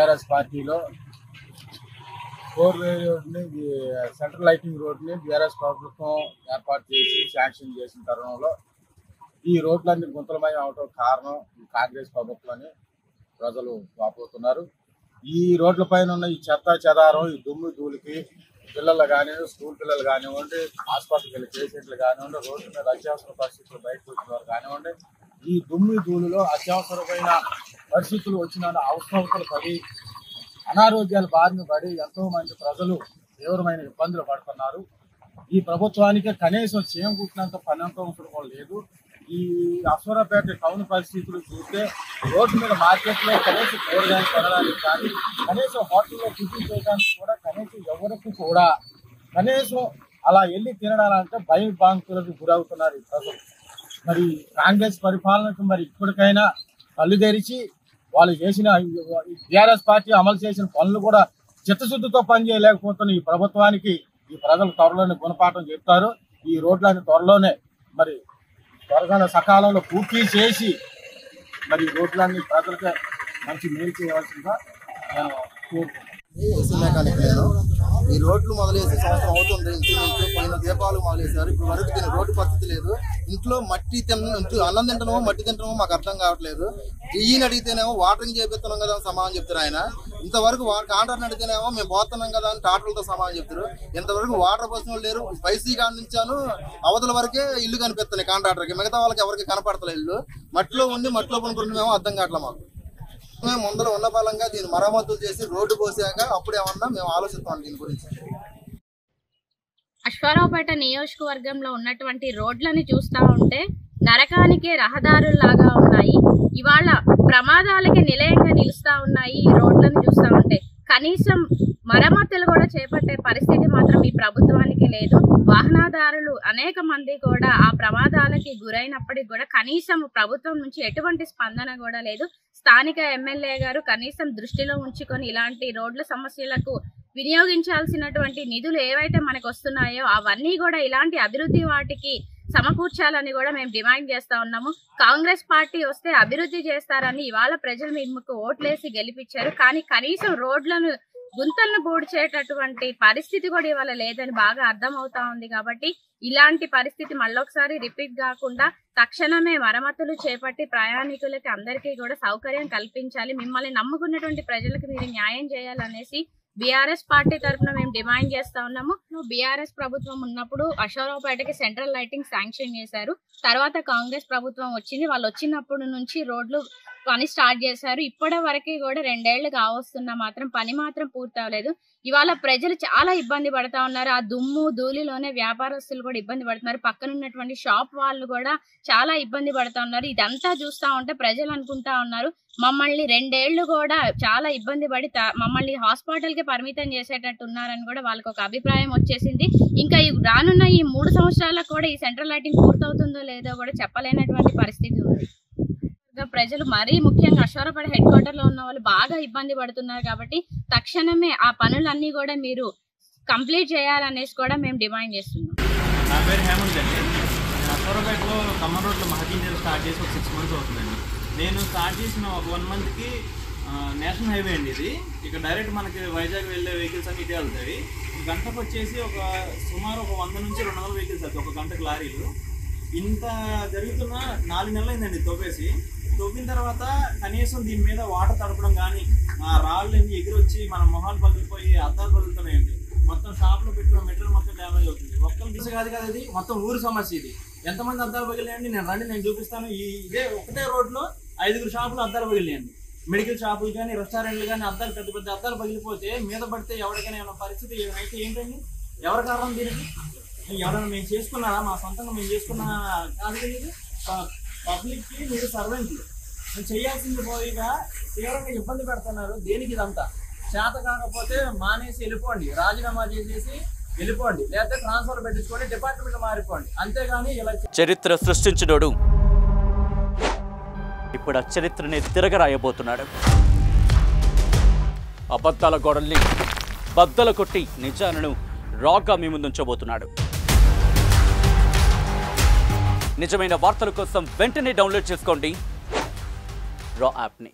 TRS పార్టీలో 4-వే రోడ్ని central lighting రోడ్ని TRS ప్రభుత్వం ఏర్పాటు చేసి శాంక్షన్ చేసిన తరుణంలో ఈ రోడ్లన్నీ గుంతలమయం అవడం కారణం కాంగ్రెస్ ప్రభుత్వాన్ని ప్రజలు వాపోతున్నారు. ఈ రోడ్ల పైన ఉన్న ఈ చెత్త చెదారం, ఈ దుమ్ము ధూళికి పిల్లలు కానివ్వండి, స్కూల్ పిల్లలు కానివ్వండి, హాస్పిటల్కి వెళ్ళి పేషెంట్లు కానివ్వండి, రోడ్ల మీద అత్యవసర పరిస్థితులు బయటకు వచ్చిన వారు కానివ్వండి, ఈ దుమ్ము ధూళిలో అత్యవసరమైన పరిస్థితులు వచ్చిన అవసరతలు పడి అనారోగ్యాల బారిన పడి ఎంతో మంది ప్రజలు తీవ్రమైన ఇబ్బందులు పడుతున్నారు. ఈ ప్రభుత్వానికి కనీసం చేయం కుట్టినంత పని అంతా కూడా లేదు. ఈ అశ్వరాపేట టౌన్ పరిస్థితులు చూస్తే రోడ్డు మీద మార్కెట్లో కనీసం కూరగాయలు కొనడానికి కానీ, కనీసం హోటల్లో టిఫిన్ చేయడానికి కూడా కనీసం ఎవరికి కూడా కనీసం అలా వెళ్ళి తినడాలంటే భయభ్రాంతులకు గురవుతున్నారు ఈ ప్రజలు. మరి కాంగ్రెస్ పరిపాలనకు మరి ఇప్పటికైనా కళ్ళు తెరిచి వాళ్ళు చేసిన టీఆర్ఎస్ పార్టీ అమలు చేసిన పనులు కూడా చిత్తశుద్ధితో పనిచేయలేకపోతున్న ఈ ప్రభుత్వానికి ఈ ప్రజలు త్వరలోనే గుణపాఠం చెప్తారు. ఈ రోడ్లని త్వరలోనే మరి త్వరగా సకాలంలో పూర్తి చేసి మరి రోడ్లన్నీ ప్రజలకే మంచి మేలు చేయవలసిందిగా నేను కోరుకుంటున్నాను. ఈ రోడ్లు మొదలేసి సంవత్సరం అవుతుంది. ఇంచుమించు పైన దీపాలు మొదలేశారు. ఇప్పుడు వరకు దీని రోడ్డు పరిస్థితి లేదు. ఇంట్లో మట్టి అన్నం తింటనమో మట్టి తింటనమో మాకు అర్థం కావట్లేదు. టీఈని అడిగితేనేమో వాటరింగ్ చేపిస్తున్నాం కదా అని సమాధానం చెప్తారు ఆయన. ఇంతవరకు కాంట్రాక్ట్ అడిగితేనేమో మేము పోతున్నాం కదా అని టాటర్లతో సమాధానం చెప్తారు. ఇంతవరకు వాటర్ పోసిన వాళ్ళు లేరు. స్పైసీ కాడ నుంచాను అవతల వరకే ఇల్లు కనిపిస్తున్నాయి కాంట్రాక్టర్కి, మిగతా వాళ్ళకి ఎవరికి కనపడతలే. ఇల్లు మట్టిలో ఉండి మట్టిలో పనుకుంటున్నామో అర్థం కావట్లే మాకు. మేము ముందర ఉన్న బలంగా దీన్ని మరమ్మతులు చేసి రోడ్డు పోసాక అప్పుడేమన్నా మేము ఆలోచిస్తాం దీని గురించి. అశ్వారావుపేట నియోజకవర్గంలో ఉన్నటువంటి రోడ్లని చూస్తూ ఉంటే నరకానికే రహదారుల్లాగా ఉన్నాయి. ఇవాళ ప్రమాదాలకి నిలయంగా నిలుస్తూ ఉన్నాయి ఈ రోడ్లను చూస్తూ ఉంటే. కనీసం మరమ్మతులు కూడా చేపట్టే పరిస్థితి మాత్రం ఈ ప్రభుత్వానికి లేదు. వాహనదారులు అనేక మంది కూడా ఆ ప్రమాదాలకి గురైనప్పటికి కూడా కనీసం ప్రభుత్వం నుంచి ఎటువంటి స్పందన కూడా లేదు. స్థానిక ఎమ్మెల్యే గారు కనీసం దృష్టిలో ఉంచుకొని ఇలాంటి రోడ్ల సమస్యలకు వినియోగించాల్సినటువంటి నిధులు ఏవైతే మనకు వస్తున్నాయో అవన్నీ కూడా ఇలాంటి అభివృద్ధి వాటికి సమకూర్చాలని కూడా మేము డిమాండ్ చేస్తా ఉన్నాము. కాంగ్రెస్ పార్టీ వస్తే అభివృద్ధి చేస్తారని ఇవాళ ప్రజలు మీకు ఓట్లేసి గెలిపించారు. కానీ కనీసం రోడ్లను గుంతలను పూడ్చేటటువంటి పరిస్థితి కూడా ఇవాళ లేదని బాగా అర్థమవుతా ఉంది. కాబట్టి ఇలాంటి పరిస్థితి మళ్ళొకసారి రిపీట్ కాకుండా తక్షణమే మరమ్మతులు చేపట్టి ప్రయాణికులకి అందరికీ కూడా సౌకర్యం కల్పించాలి. మిమ్మల్ని నమ్ముకున్నటువంటి ప్రజలకు మీరు న్యాయం చేయాలనేసి బీఆర్ఎస్ పార్టీ తరఫున మేము డిమాండ్ చేస్తా ఉన్నాము. బీఆర్ఎస్ ప్రభుత్వం ఉన్నప్పుడు అశ్వారావుపేటకి సెంట్రల్ లైటింగ్ శాంక్షన్ చేశారు. తర్వాత కాంగ్రెస్ ప్రభుత్వం వచ్చింది. వాళ్ళు వచ్చినప్పుడు నుంచి రోడ్లు పని స్టార్ట్ చేశారు. ఇప్పటి వరకు కూడా 2 ఏళ్లు కావస్తున్నా మాత్రం పని మాత్రం పూర్తి అవ్వలేదు. ఇవాళ ప్రజలు చాలా ఇబ్బంది పడతా ఉన్నారు. ఆ దుమ్ము ధూళిలోనే వ్యాపారస్తులు కూడా ఇబ్బంది పడుతున్నారు. పక్కన ఉన్నటువంటి షాప్ వాళ్ళు కూడా చాలా ఇబ్బంది పడతా ఉన్నారు. ఇదంతా చూస్తా ఉంటే ప్రజలు అనుకుంటా ఉన్నారు మమ్మల్ని 2 ఏళ్లు కూడా చాలా ఇబ్బంది పడి మమ్మల్ని హాస్పిటల్కి పరిమితం చేసేటట్టు ఉన్నారని కూడా వాళ్ళకి ఒక అభిప్రాయం వచ్చేసింది. ఇంకా రానున్న ఈ 3 సంవత్సరాలకు కూడా ఈ సెంట్రల్ లైటింగ్ పూర్తవుతుందో లేదో కూడా చెప్పలేనటువంటి పరిస్థితి ఉంది. ప్రజలు మరీ ముఖ్యంగా అశ్వారావుపేట హెడ్ క్వార్టర్ లో ఉన్న వాళ్ళు బాగా ఇబ్బంది పడుతున్నారు. కాబట్టి తక్షణమే ఆ పనులన్నీ కూడా మీరు కంప్లీట్ చేయాలనేసి కూడా మేము డిమాండ్ చేస్తున్నాం. నా పేరు హేమంత్ అండి. నేను అశ్వారావుపేటలో ఖమ్మం రోడ్లో మహకీంజల్ స్టార్ట్ చేసి ఒక 6 months అవుతుందండి. నేను స్టార్ట్ చేసిన ఒక 1 monthకి నేషనల్ హైవే అండి ఇది. ఇక డైరెక్ట్ మనకి వైజాగ్ వెళ్ళే వెహికల్స్ అన్ని ఇటే వెళ్తాయి. గంటకు వచ్చేసి సుమారు ఒక 100 నుంచి 200 వెహికల్స్ వెళ్తాయి ఒక గంటకు లారీలు. ఇంత జరుగుతున్న 4 నెలలు అయిందండి తవ్విన తర్వాత కనీసం దీని మీద వాటర్ తడపడం కానీ ఆ రాళ్ళు అన్ని ఎగిరొచ్చి మన మొహాలు పగిలిపోయి అద్దాలు పగులుతున్నాయండి. మొత్తం షాప్లో పెట్టిన మెటీరియల్ మొత్తం డ్యామేజ్ అవుతుంది. ఒక్కరు దిశ కాదు కదా, ఇది మొత్తం ఊరి సమస్య. ఇది ఎంతమంది అద్దాలు పగిలేయండి నేను చూపిస్తాను. ఇదే ఒకటే రోడ్లో 5 షాపులు అద్దాలు పగిలేయండి. మెడికల్ షాపులు కానీ రెస్టారెంట్లు కానీ అద్దాలు పెద్ద పెద్ద అద్దాలు పగిలిపోతే మీద పడితే ఎవరికైనా ఏమైనా పరిస్థితి ఏమైతే ఏంటండి? ఎవరి కారణం దీనికి? ఎవరైనా మేము చేసుకున్నారా? మా సొంతంగా మేము చేసుకున్న కాదు ఇది. పబ్లిక్కి మీరు సర్వెంట్లు మీరు చేయాల్సింది పోయిగా తీవ్రంగా ఇబ్బంది పెడుతున్నారు. దేనికి ఇదంతా? చేత కాకపోతే మానేసి వెళ్ళిపోండి, రాజీనామా చేసేసి వెళ్ళిపోండి, లేకపోతే ట్రాన్స్ఫర్ పెట్టించుకోండి, డిపార్ట్మెంట్ మారిపోండి. అంతేగాని ఇలా చరిత్ర సృష్టించినోడు ఇప్పుడు ఆ చరిత్రని తిరగరాయబోతున్నాడు. అబద్ధాల గోడల్ని బద్దలు కొట్టి నిజాలను రాగా మీ ముందుంచబోతున్నాడు. నిజమైన వార్తల కోసం వెంటనే డౌన్లోడ్ చేసుకోండి రా యాప్ని.